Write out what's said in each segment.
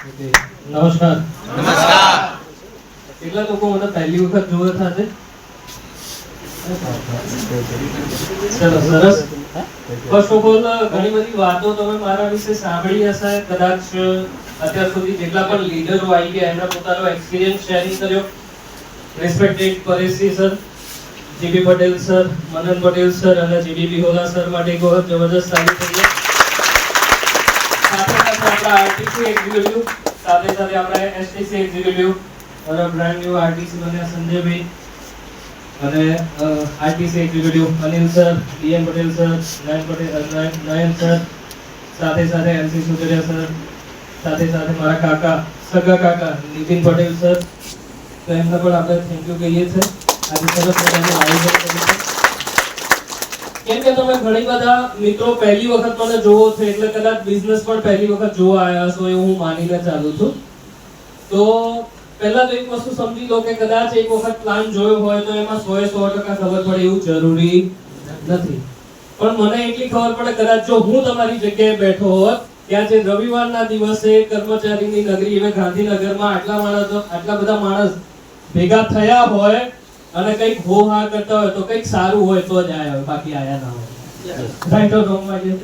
નમસ્કાર. કેટલા લોકો મને પહેલી વખત જોયા સાથે? ચલો સરસ. ફર્સ્ટ ઓફ ઓલ ઘણી બધી વાતો તમે મારા વિશે સાંભળી હશે. કદાચ અત્યાર સુધી જેટલા પણ લીડરો આવી ગયા એમણે પોતાનો એક્સપિરિયન્સ શેરિંગ કર્યો. Respected Pareshji sir, GB Patel sir, Manan Patel sir અને જીબી બિહોલા સર માટે એક વખત જબરદસ્ત તાળી થઈ. સાથે સાથે આપણા આરટીસી એક્ઝિક્યુટિવ, સાથે સાથે આપણા એસટીસી એક્ઝિક્યુટિવ અને બ્રાન્ડ ન્યુ આરટીસી બન્યા સંજયભાઈ અને RTC executive Anil sir, DM Patel sir, Nayan sir, સાથે સાથે એમસી સુતરિયા સર, સાથે સાથે મારા કાકા, સગા કાકા નીતિન પટેલ સર, તો એમને પણ આપણે થેન્ક યુ કહીએ છીએ. આજે સરસ મજાનું આયોજન કર્યું છે. કેમ કે તમે ઘણી બધા મિત્રો પહેલી વખત મને જોવો છો એટલે કદાચ બિઝનેસ પણ પહેલી વખત જોવા આવ્યા છો એવું હું માનીને ચાલુ છું. તો પહેલા તો એક વસ્તુ સમજી લો કે કદાચ એક વખત પ્લાન જોયો હોય તો એમાં 100% ખબર પડે એવું જરૂરી નથી. પણ મને એટલી ખબર પડે કદાચ જો હું તમારી જગ્યાએ બેઠો હોત ત્યાં જે રવિવારના દિવસે કર્મચારીની નગરી એવે ગાંધીનગરમાં આટલા બધા માણસ ભેગા થયા હોય અને કંઈક હો હા કરતા હોય તો કંઈક સારું હોય તો જ આયા હોય, બાકી આયા ના હોય. Right or wrong my dear?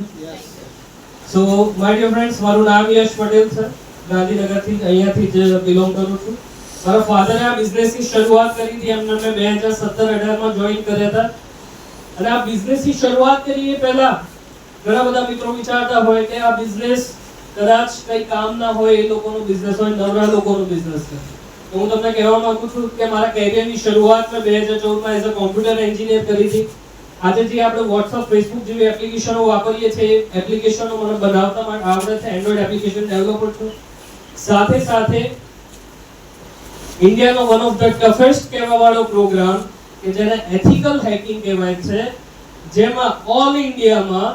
So my dear friends, મારું નામ યશ પટેલ છે. ગાંધીનગરથી અહીંયાથી જ બિલોંગ કરું છું. મારા ફાધરે આ બિઝનેસની શરૂઆત કરી હતી. એમને મેં 2017-18 માં જોઈન કર્યા હતા. અને આ બિઝનેસની શરૂઆત કરી એ પહેલા ઘણા બધા મિત્રો વિચારતા હોય કે આ બિઝનેસ કદાચ કઈ કામ ના હોય, એ લોકોનો બિઝનેસ હોય, નવરા લોકોનો બિઝનેસ છે. તો હું તમને કહેવા માંગુ છું કે મારા કેરિયરની શરૂઆત મેં 2014 માં એઝ અ કોમ્પ્યુટર એન્જિનિયર કરી હતી. આજે જે આપણે WhatsApp, Facebook જેવી એપ્લિકેશનો વાપરીએ છીએ એ એપ્લિકેશનો મને બનાવતા આવડે છે. એન્ડ્રોઇડ એપ્લિકેશન ડેવલપર છું. સાથે સાથે ઇન્ડિયાનો વન ઓફ ધ ટફેસ્ટ કહેવાવાળો પ્રોગ્રામ કે જેને એથિકલ હેકિંગ કહેવાય છે, જેમાં ઓલ ઇન્ડિયામાં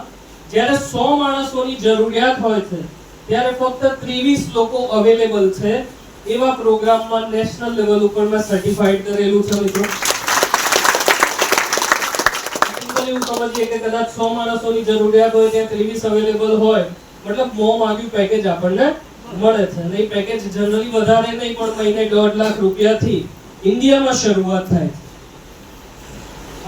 જ્યારે 100 માણસોની જરૂરિયાત હોય છે ત્યારે ફક્ત 23 લોકો અવેલેબલ છે એવા પ્રોગ્રામમાં નેશનલ લેવલ ઉપર મેં સર્ટિફાઈડ કરેલું છે મિત્રો. એવું સમજીએ કે કદાચ 100 માણસોની જરૂરિયાત હોય ત્યાં 23 અવેલેબલ હોય મતલબ મોં માંગ્યું પેકેજ આપણને મળે છે. અને એ પેકેજ જનરલી વધારે નહીં પણ મહિને 1.5 લાખ રૂપિયાથી ઇન્ડિયામાં શરૂઆત થાય છે.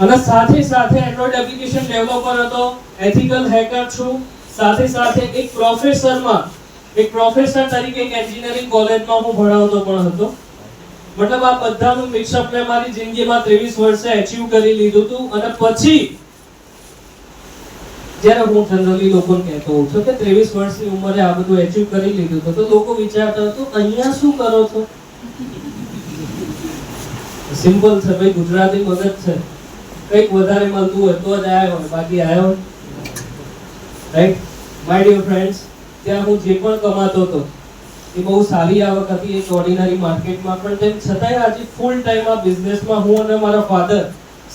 અને સાથે સાથે એન્ડ્રોઇડ એપ્લિકેશન ડેવલપર હતો, એથિકલ હેકર છું, સાથે સાથે એક પ્રોફેસર તરીકે એક એન્જિનિયરિંગ કોલેજમાં હું ભણાવતો પણ હતો. મતલબ આ બધાનું મિક્સઅપ મેં મારી જિંદગીમાં 23 વર્ષે અચીવ કરી લીધું હતું. અને પછી જ્યારે હું જનરલી લોકોને કહેતો હોઉં છું કે 23 વર્ષની ઉંમરે આ બધું અચીવ કરી લીધું તો લોકો વિચારતા હતો અહીંયા શું કરો છો? સિમ્પલ છે ભાઈ, ગુજરાતી મગજ છે. કંઈક વધારે મળતું હોય તો જ આયા હોય, બાકી આયા હોય. રાઈટ માય ડિયર ફ્રેન્ડ્સ, ત્યાં હું જે પણ કમાતો હતો એ બહુ સારી આવક હતી એક ઓર્ડિનરી માર્કેટમાં. પણ તેમ છતાંય આજે ફૂલ ટાઈમ આ બિઝનેસમાં હું અને મારા ફાધર,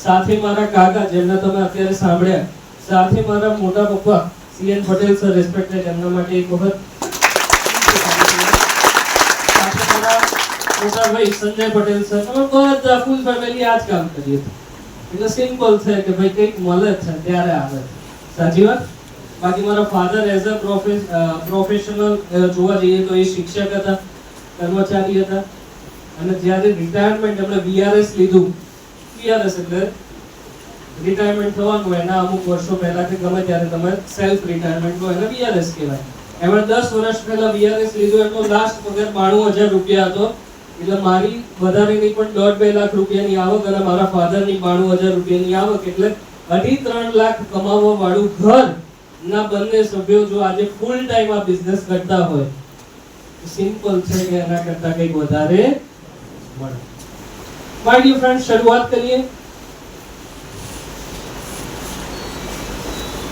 સાથે મારા કાકા જેમને તમે અત્યારે સાંભળ્યા, સાથે મારા મોટા પપ્પા સીએન પટેલ સર, રિસ્પેક્ટેડ, એમના માટે એક વખત, સાથે મારા મોટા ભાઈ સંજય પટેલ સર, અમે બધા ફૂલ ફેમિલી આ જ કામ કરીએ. એટલે સિમ્પલ છે કે ભાઈ કંઈક મળે છે ત્યારે આવે છે. સાચી વાત? બાકી મારા ફાધર એઝ અ પ્રોફેશનલ જોવા જઈએ તો એ શિક્ષક હતા, કર્મચારી હતા. અને જ્યારે રિટાયરમેન્ટ એમણે વીઆરએસ લીધું, વીઆરએસ એટલે રિટાયરમેન્ટ થવાનું એના અમુક વર્ષો પહેલા કે ગમે ત્યારે તમે સેલ્ફ રિટાયરમેન્ટ લો, એને વીઆરએસ કહેવાય. એમણે 10 વર્ષ પહેલા વીઆરએસ લીધું. એમનો લાસ્ટ પગાર 92,000 રૂપિયા હતો. એટલે મારી વધારે નહીં પણ 1.5-2 લાખ રૂપિયાની આવક અને મારા ફાધરની 92,000 રૂપિયાની આવક, એટલે 2.5-3 લાખ કમાવા વાળું ઘર ના બંને સભ્યો જો આજે ફૂલ ટાઈમ આ બિઝનેસ કરતા હોય, સિમ્પલ છે કે એના કરતા કંઈક વધારે મળે. માય ડિયર ફ્રેન્ડ, શરૂઆત કરીએ.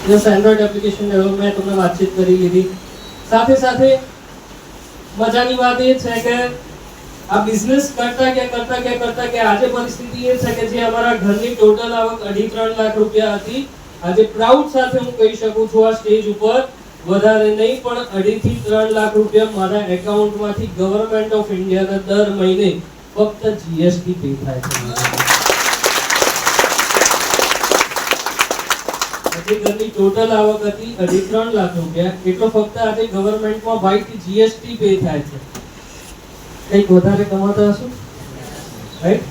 એન્ડ્રોઇડ એપ્લિકેશન ડેવલપમેન્ટ તમને વાતચીત કરી લીધી. સાથે સાથે મજાની વાત એ છે કે આ બિઝનેસ કરતા કે આજે પરિસ્થિતિ એ છે કે જે અમારા ઘરની ટોટલ આવક 2.5-3 લાખ રૂપિયા હતી, આજે પ્રાઉડ સાથે હું કહી શકું છું આ સ્ટેજ ઉપર, વધારે નહીં પણ 2.5-3 લાખ રૂપિયા મારા એકાઉન્ટમાંથી ગવર્નમેન્ટ ઓફ ઇન્ડિયાને દર મહિને ફક્ત જીએસટી પે થાય છે. જે ઘરની ટોટલ આવક હતી 3.5 લાખ રૂપિયા, એટલો ફક્ત આજે ગવર્નમેન્ટમાં વાઇટ જીએસટી પે થાય છે. કંઈક વધારે કમાતા હશો, રાઈટ?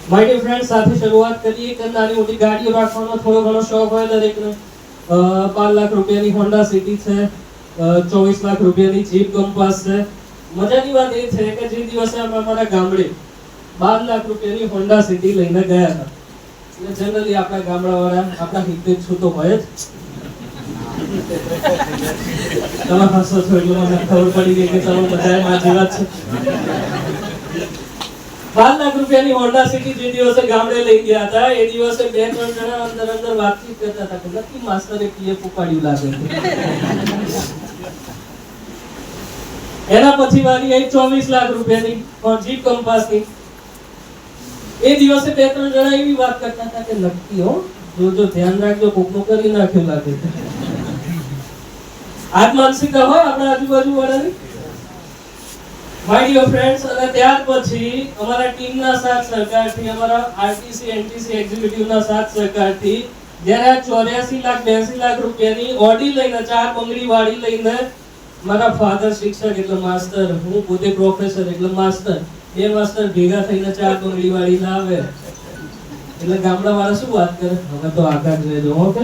માય ડિયર ફ્રેન્ડ, સાથે શરૂઆત કરીએ કે નાની મોટી ગાડીઓ રાખવાનો થોડો ઘણો શોખ હોય દરેકને. 5 લાખ રૂપિયાની હોન્ડા સિટી છે, 24 લાખ રૂપિયાની જીપ કંપાસ છે. મજાની વાત એ છે કે જે દિવસે અમે અમારા ગામડે 12 લાખ રૂપિયાની હોન્ડા સિટી લઈને ગયા હતા, એટલે જનરલી આપણા ગામડાવાળા આપણા હિતે છૂતો હોય જ. તમે હસો છો એટલે મને ખબર પડી ગઈ કે તમે બધા માં જેવા છે. 12 લાખ રૂપિયાની હોન્ડા સિટી જે દિવસે ગામડે લઈ ગયા હતા, એ દિવસે 2-3 જણા અંદર વાતચીત કરતા હતા કે નક્કી માસ્ટરે પીએફ ઉપાડ્યું લાગે છે. એના પછી વારી આવી 24 લાખ રૂપિયાની જીપ કંપાસની. એ દિવસે 2-3 જણા એવી વાત કરતા હતા કે નક્કી હો, જો ધ્યાન રાખજો, કોકનું કરી નાખ્યું લાગે છે. આજ માનસિકતા હોય આપણા આજુબાજુ વાળાની. માય ડિયર ફ્રેન્ડ્સ, અને ત્યાર પછી અમારા ટીમના સાથ સહકારથી, અમારા આરટીસી એનટીસી એક્ઝિક્યુટિવના સાથ સહકારથી જ્યારે 84 લાખ 82 લાખ રૂપિયાની ઓડી લઈને, 4 બંગડી વાળી લઈને, મારા ફાધર શિક્ષક એટલે માસ્ટર, હું પોતે પ્રોફેસર એટલે માસ્ટર, 2 માસ્ટર ભેગા થઈને 4 બંગડી વાળી લાવે એટલે ગામડા વાળા શું વાત કરે, હવે તો આખા જ રહેજો. ઓકે,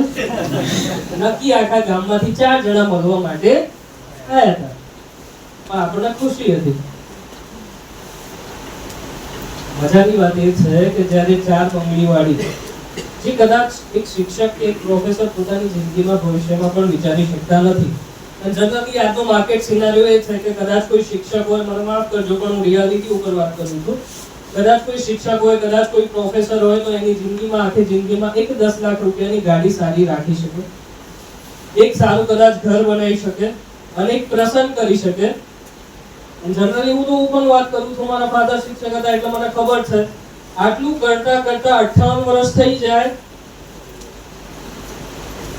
નક્કી આખા ગામમાંથી 4 જણા મળવા માટે આવ્યા હતા, પણ આપણને ખુશી હતી. મજાની વાત એ છે કે જ્યારે 4 બંગડી વાળી, જે કદાચ એક શિક્ષક કે એક પ્રોફેસર પોતાની જિંદગીમાં ભવિષ્યમાં પણ વિચારી શકતા નથી. અને જનરલી આજનો માર્કેટ સિનારિયો એ છે કે કદાચ કોઈ શિક્ષક હોય, મને માફ કરજો પણ હું રિયાલિટી ઉપર વાત કરું છું, કદાચ કોઈ શિક્ષક હોય, કદાચ કોઈ પ્રોફેસર હોય તો એની જિંદગીમાં, આખી જિંદગીમાં એક 10 લાખ રૂપિયાની ગાડી સારી રાખી શકે, એક સારું કદાચ ઘર બનાવી શકે, અને એક પ્રસન્ન કરી શકે. જનરલી હું તો પણ વાત કરું છું, મારા ફાધર શિક્ષક હતા એટલે મને ખબર છે, આટલું કરતા કરતા 58 વર્ષ થઈ જાય,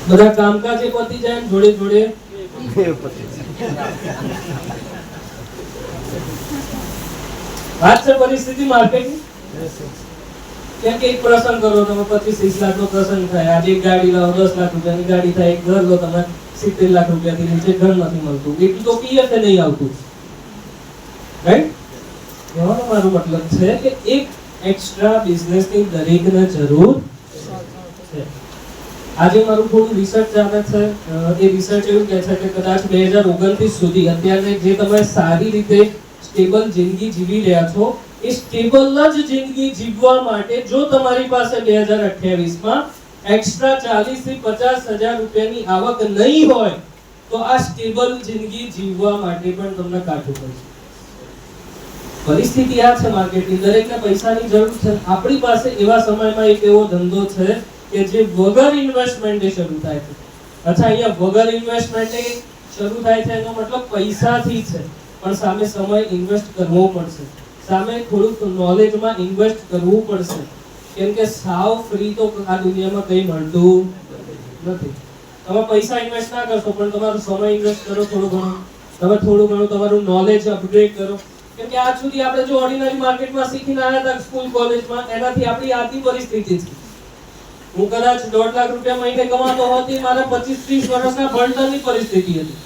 બધા કામકાજ પતી જાય, જોડે જોડે વાત છે પરિસ્થિતિ માર્કેટની. કેમ કે એક પ્રસંગ કરો તમે, 25-30 લાખનો પ્રસંગ થાય, આજે એક ગાડી લાવો 10 લાખ રૂપિયાની ગાડી થાય, એક ઘર લો તમે 70 લાખ રૂપિયાથી નીચે ઘર નથી મળતું, એટલું તો પીએફ નહીં આવતું, રાઈટ? કહેવાનો મારો મતલબ છે કે એક એક્સ્ટ્રા બિઝનેસની દરેકને જરૂર છે. આજે મારું થોડું રિસર્ચ ચાલે છે, એ રિસર્ચ એવું કહે છે કે કદાચ 2029 સુધી અત્યારે જે તમે સારી રીતે સ્ટેબલ જિંદગી જીવી રહ્યા છો, એ સ્ટેબલ જ જિંદગી જીવવા માટે જો તમારી પાસે 2028માં એક્સ્ટ્રા 40 થી 50 હજાર રૂપિયાની આવક નહીં હોય તો આ સ્ટેબલ જિંદગી જીવવા માટે પણ તમને કાઢવું પડશે. પરિસ્થિતિ આ છે માર્કેટની, દરેકને પૈસાની જરૂર છે. આપણી પાસે એવા સમયમાં એક એવો ધંધો છે કે જે વગર ઇન્વેસ્ટમેન્ટે શરૂ થાય છે. અચ્છા, અહીંયા વગર ઇન્વેસ્ટમેન્ટે શરૂ થાય છે એનો મતલબ પૈસાથી છે, પણ સામે સમય ઇન્વેસ્ટ કરવો પડશે, સામે થોડુંક નોલેજમાં ઇન્વેસ્ટ કરવું પડશે, કેમ કે સાવ ફ્રી તો આ દુનિયામાં કંઈ મળતું નથી. તમે પૈસા ઇન્વેસ્ટ ના કરશો પણ તમારો સમય ઇન્વેસ્ટ કરો, થોડું ઘણું તમે થોડું ઘણું તમારું નોલેજ અપગ્રેડ કરો. કેમ કે આજ સુધી આપણે જો ઓર્ડિનરી માર્કેટમાં શીખીને આવ્યા હતા સ્કૂલ કોલેજમાં, એનાથી આપણી આથી પરિસ્થિતિ છે. હું કદાચ 1.5 લાખ રૂપિયા મહિને કમાતો હોતી, મારા 25-30 વર્ષના ભણતરની પરિસ્થિતિ હતી.